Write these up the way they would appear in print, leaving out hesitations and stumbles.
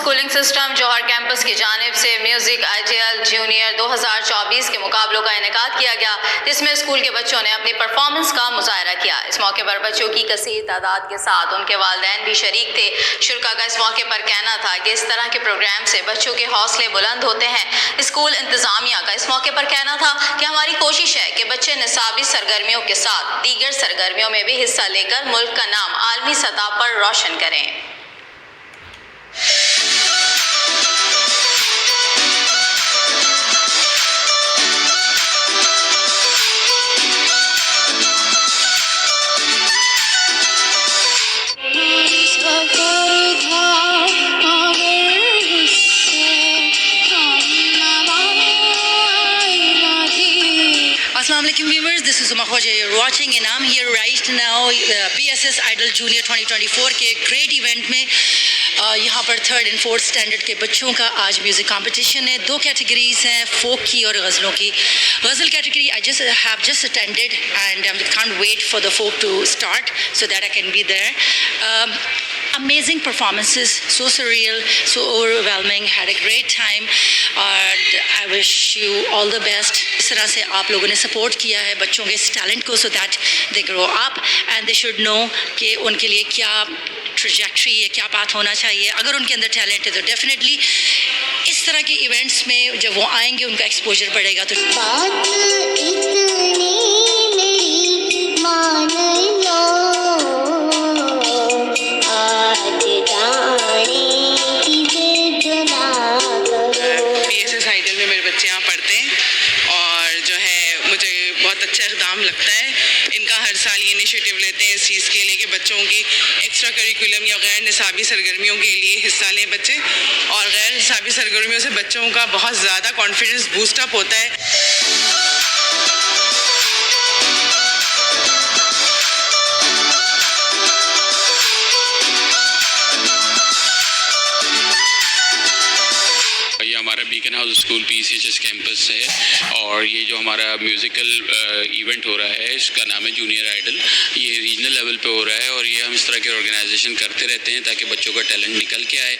Schooling system जौहर campus की जानिब से म्यूजिक आईटीएल जूनियर 2024 के मुकाबलों का इनेकाद किया गया, जिसमें स्कूल के बच्चों ने अपनी परफॉर्मेंस का मुजाहरा किया। इस मौके पर बच्चों की कसीर तादाद के साथ उनके वालिदैन भी शरीक थे। शुरा का इस मौके पर कहना था कि इस तरह के प्रोग्राम से बच्चों के हौसले बुलंद होते हैं। स्कूल इंतजामिया का इस मौके पर कहना था कि हमारी कोशिश है कि बच्चे निसाबी सरगर्मियों के साथ दीगर सरगर्मियों में भी हिस्सा लेकर मुल्क का नाम आलमी सतह पर रोशन करें। Assalamualaikum viewers, this is Uma Khoja. You're watching and I'm here right now BSS Idol Junior 2024 के ग्रेट इवेंट में यहाँ पर 3rd and 4th स्टैंडर्ड के बच्चों का आज म्यूज़िक कंपटीशन है। 2 कैटेगरीज हैं, फोक की और गज़लों की। गज़ल category I have just attended and can't wait for the folk to start so that I can be there. Amazing performances, so surreal, so overwhelming, had a great time and I wish you all the best. इस तरह से आप लोगों ने support किया है बच्चों के इस टैलेंट को so that they grow up and they should know कि उनके लिए क्या ट्रैजेक्टरी है, क्या पाथ होना चाहिए। अगर उनके अंदर टैलेंट है तो डेफिनेटली इस तरह के इवेंट्स में जब वो आएंगे उनका एक्सपोजर बढ़ेगा। तो बात इतनी मेरी मान लो BSS आइडल में मेरे बच्चे यहाँ पढ़ते हैं और जो है मुझे बहुत अच्छा इक़दाम लगता है। इनका हर साल ये इनिशिएटिव लेते हैं इस चीज़ के लिए कि बच्चों की एक्स्ट्रा करिकुलम या गैर निसाबी सरगर्मियों के लिए हिस्सा लें बच्चे, और गैर निसाबी सरगर्मियों से बच्चों का बहुत ज़्यादा कॉन्फिडेंस बूस्टअप होता है। ये हमारा beacon house school PCHS campus है और ये जो हमारा म्यूज़िकल इवेंट हो रहा है इसका नाम है जूनियर आइडल। ये रीजनल लेवल पे हो रहा है और ये हम इस तरह के ऑर्गेनाइजेशन करते रहते हैं ताकि बच्चों का टैलेंट निकल के आए।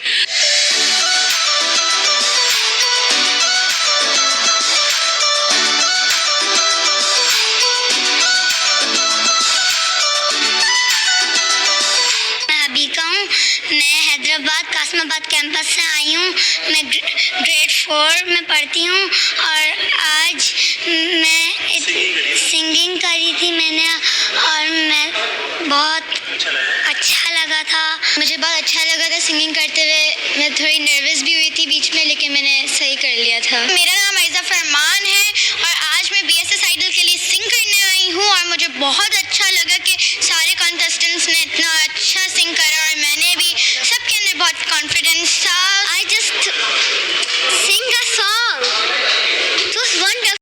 मैं हैदराबाद कासमाबाद कैंपस से आई हूँ। मैं ग्रेड 4 में पढ़ती हूँ और आज मैं सिंगिंग करी थी मैंने और मैं बहुत अच्छा लगा था। मुझे बहुत अच्छा लगा था सिंगिंग करते हुए। मैं थोड़ी नर्वस भी हुई थी बीच में लेकिन मैंने सही कर लिया था। मेरा नाम आयजा फरमान है और आज मैं BSS आइडल के लिए सिंग करने आई हूँ और मुझे बहुत अच्छा लगा कि सारे कंटेस्टेंट्स ने इतना अच्छा सिंग करा और मैंने भी। सबके अंदर बहुत कॉन्फिडेंस था। I just